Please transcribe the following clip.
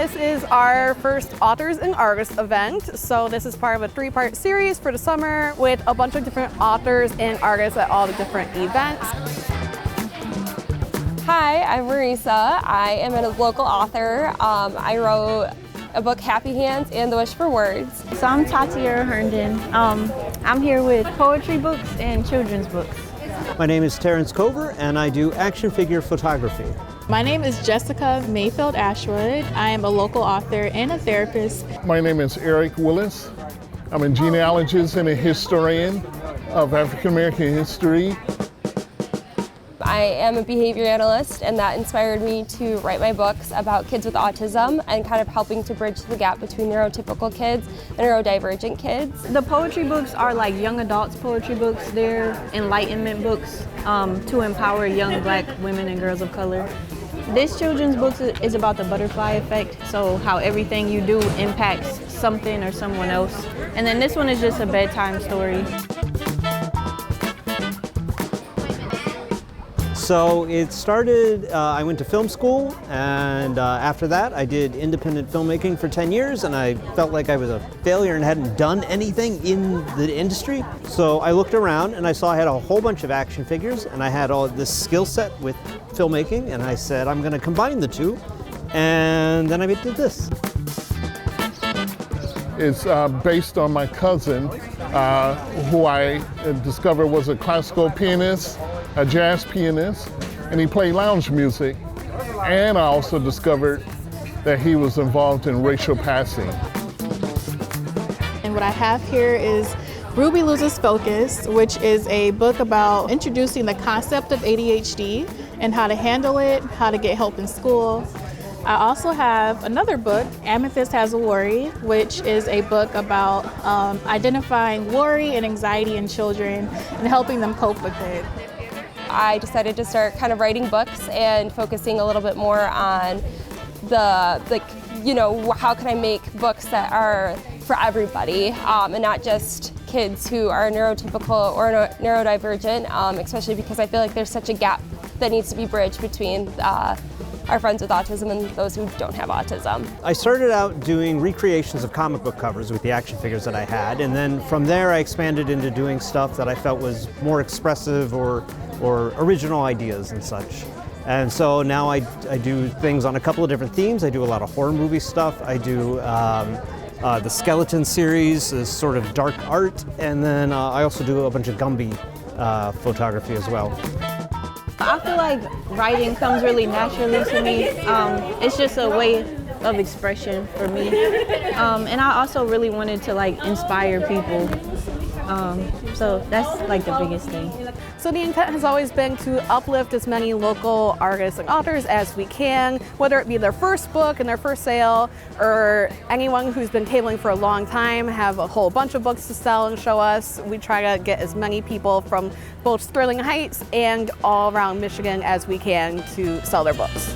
This is our first Authors in Argus event. So this is part of a 3-part series for the summer with a bunch of different authors in Argus at all the different events. Hi, I'm Marisa. I am a local author. I wrote a book, Happy Hands, and The Wish for Words. So I'm Tatia Herndon. I'm here with poetry books and children's books. My name is Terrence Cover, and I do action figure photography. My name is Jessica Mayfield Ashwood. I am a local author and a therapist. My name is Eric Willis. I'm a genealogist and a historian of African American history. I am a behavior analyst, and that inspired me to write my books about kids with autism and kind of helping to bridge the gap between neurotypical kids and neurodivergent kids. The poetry books are like young adults poetry books. They're enlightenment books to empower young Black women and girls of color. This children's book is about the butterfly effect, so how everything you do impacts something or someone else. And then this one is just a bedtime story. So it started, I went to film school, and after that I did independent filmmaking for 10 years, and I felt like I was a failure and hadn't done anything in the industry. So I looked around and I saw I had a whole bunch of action figures, and I had all this skill set with filmmaking, and I said I'm going to combine the two, and then I did this. It's based on my cousin, who I discovered was a classical pianist, a jazz pianist, and he played lounge music. And I also discovered that he was involved in racial passing. And what I have here is Ruby Loses Focus, which is a book about introducing the concept of ADHD and how to handle it, how to get help in school. I also have another book, Amethyst Has a Worry, which is a book about identifying worry and anxiety in children and helping them cope with it. I decided to start kind of writing books and focusing a little bit more on how can I make books that are for everybody and not just kids who are neurotypical or neurodivergent, especially because I feel like there's such a gap that needs to be bridged between our friends with autism and those who don't have autism. I started out doing recreations of comic book covers with the action figures that I had, and then from there I expanded into doing stuff that I felt was more expressive or original ideas and such. And so now I do things on a couple of different themes. I do a lot of horror movie stuff. I do the Skeleton series, is sort of dark art, and then I also do a bunch of Gumby photography as well. I feel like writing comes really naturally to me. It's just a way of expression for me. And I also really wanted to inspire people. So that's the biggest thing. So the intent has always been to uplift as many local artists and authors as we can, whether it be their first book and their first sale, or anyone who's been tabling for a long time, have a whole bunch of books to sell and show us. We try to get as many people from both Sterling Heights and all around Michigan as we can to sell their books.